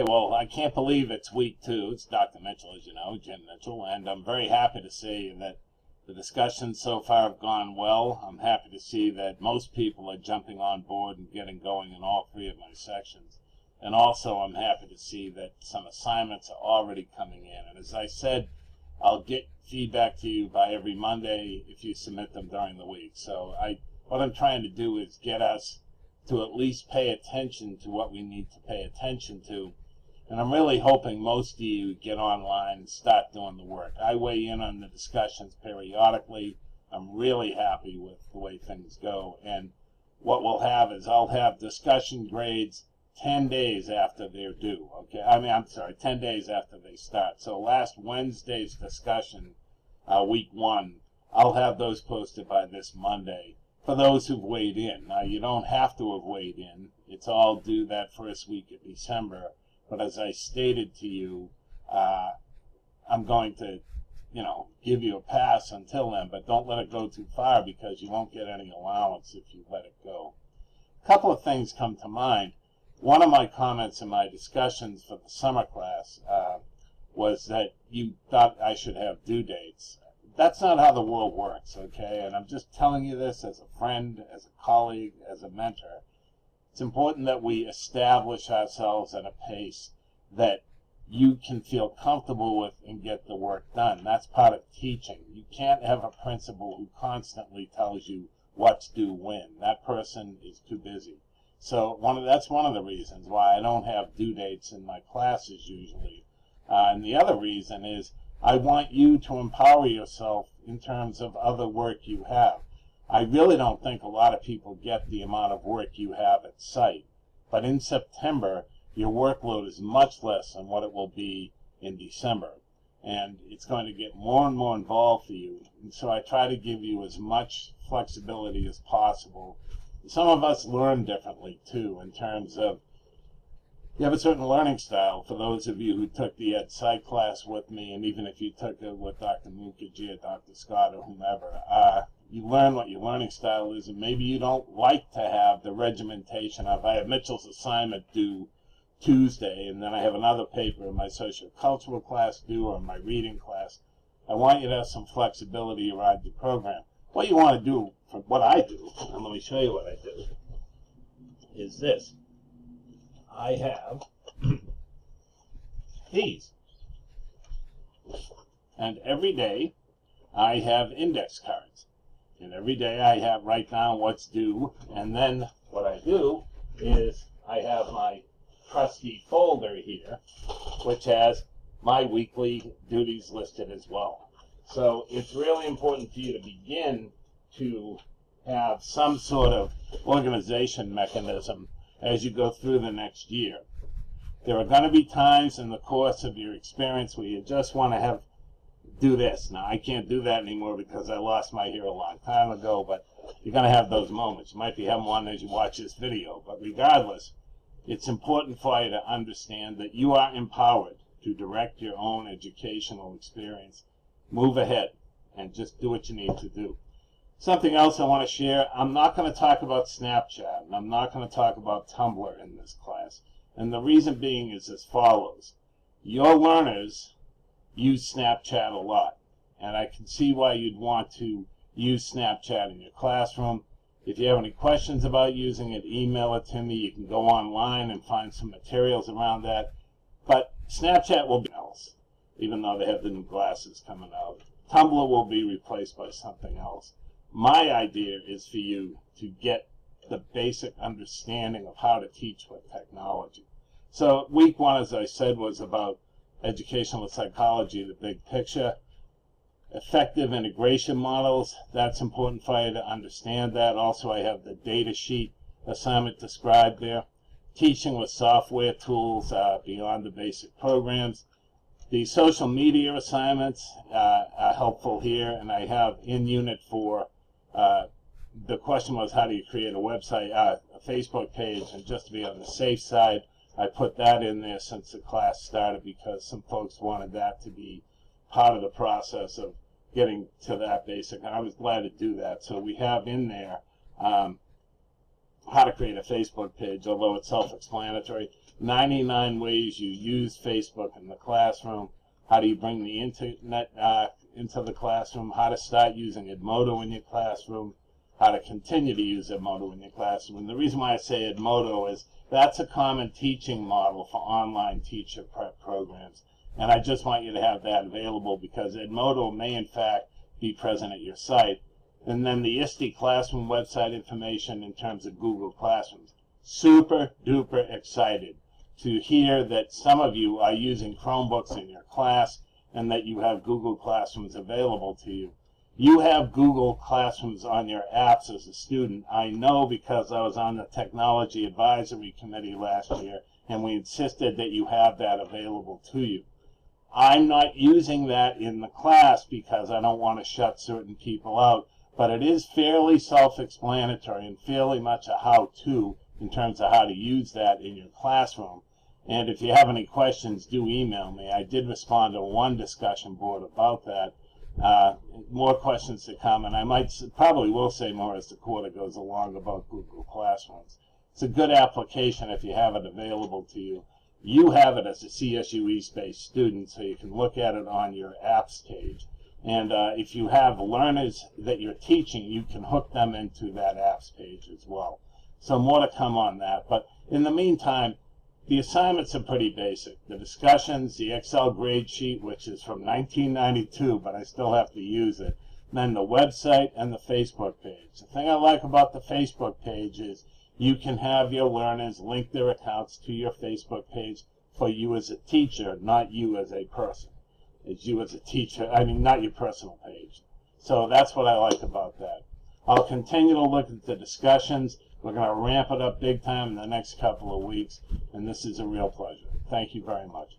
Well, I can't believe it's week 2. It's Dr. Mitchell, as you know, Jim Mitchell, and I'm very happy to see that the discussions so far have gone well. I'm happy to see that most people are jumping on board and getting going in all 3 of my sections. And also I'm happy to see that some assignments are already coming in. And as I said, I'll get feedback to you by every Monday if you submit them during the week. So what I'm trying to do is get us to at least pay attention to what we need to pay attention to. And I'm really hoping most of you get online and start doing the work. I weigh in on the discussions periodically. I'm really happy with the way things go. And what we'll have is I'll have discussion grades 10 days after they're due. Okay, I'm sorry, 10 days after they start. So last Wednesday's discussion, week 1, I'll have those posted by this Monday for those who've weighed in. Now, you don't have to have weighed in. It's all due that first week of December. But as I stated to you, I'm going to, give you a pass until then, but don't let it go too far because you won't get any allowance if you let it go. A couple of things come to mind. One of my comments in my discussions for the summer class was that you thought I should have due dates. That's not how the world works, okay? And I'm just telling you this as a friend, as a colleague, as a mentor. It's important that we establish ourselves at a pace that you can feel comfortable with and get the work done. That's part of teaching. You can't have a principal who constantly tells you what's due when. That person is too busy. So that's one of the reasons why I don't have due dates in my classes usually. And the other reason is I want you to empower yourself in terms of other work you have. I really don't think a lot of people get the amount of work you have at site. But in September, your workload is much less than what it will be in December. And it's going to get more and more involved for you. And so I try to give you as much flexibility as possible. Some of us learn differently, too, in terms of you have a certain learning style. For those of you who took the Ed Psych class with me, and even if you took it with Dr. Mukherjee or Dr. Scott or whomever, you learn what your learning style is, and maybe you don't like to have the regimentation of, I have Mitchell's assignment due Tuesday, and then I have another paper in my sociocultural class due, or in my reading class. I want you to have some flexibility around your program. What you want to do, for what I do, and let me show you what I do, is this. I have these. And every day I have index cards. And every day I write down what's due. And then what I do is I have my trusty folder here, which has my weekly duties listed as well. So it's really important for you to begin to have some sort of organization mechanism as you go through the next year. There are going to be times in the course of your experience where you just want to do this. Now, I can't do that anymore because I lost my hair a long time ago, but you're going to have those moments. You might be having one as you watch this video, but regardless, it's important for you to understand that you are empowered to direct your own educational experience. Move ahead and just do what you need to do. Something else I want to share, I'm not going to talk about Snapchat, and I'm not going to talk about Tumblr in this class. And the reason being is as follows. Your learners use Snapchat a lot, and I can see why you'd want to use Snapchat in your classroom. If you have any questions about using it, email it to me. You can go online and find some materials around that. But Snapchat will be else, even though they have the new glasses coming out. Tumblr will be replaced by something else. My idea is for you to get the basic understanding of how to teach with technology. So week 1, as I said, was about educational psychology, the big picture. Effective integration models, that's important for you to understand that. Also, I have the data sheet assignment described there. Teaching with software tools beyond the basic programs. The social media assignments are helpful here, and I have in Unit 4, the question was how do you create a website, a Facebook page, and just to be on the safe side, I put that in there since the class started because some folks wanted that to be part of the process of getting to that basic, and I was glad to do that. So we have in there how to create a Facebook page, although it's self-explanatory. 99 ways you use Facebook in the classroom, how do you bring the internet into the classroom, how to start using Edmodo in your classroom, how to continue to use Edmodo in your classroom. And the reason why I say Edmodo is that's a common teaching model for online teacher prep programs. And I just want you to have that available because Edmodo may in fact be present at your site. And then the ISTE Classroom website information in terms of Google Classrooms. Super duper excited to hear that some of you are using Chromebooks in your class and that you have Google Classrooms available to you. You have Google Classrooms on your apps as a student. I know because I was on the Technology Advisory Committee last year and we insisted that you have that available to you. I'm not using that in the class because I don't want to shut certain people out, but it is fairly self-explanatory and fairly much a how-to in terms of how to use that in your classroom. And if you have any questions, do email me. I did respond to one discussion board about that. More questions to come, and I probably will say more as the quarter goes along about Google Classrooms. It's a good application if you have it available to you. You have it as a CSU East-based student, so you can look at it on your apps page. And if you have learners that you're teaching, you can hook them into that apps page as well. So more to come on that. But in the meantime, the assignments are pretty basic. The discussions, the Excel grade sheet, which is from 1992, but I still have to use it. Then the website and the Facebook page. The thing I like about the Facebook page is you can have your learners link their accounts to your Facebook page for you as a teacher, not you as a person. It's you as a teacher, I mean, not your personal page. So that's what I like about that. I'll continue to look at the discussions. We're going to ramp it up big time in the next couple of weeks, and this is a real pleasure. Thank you very much.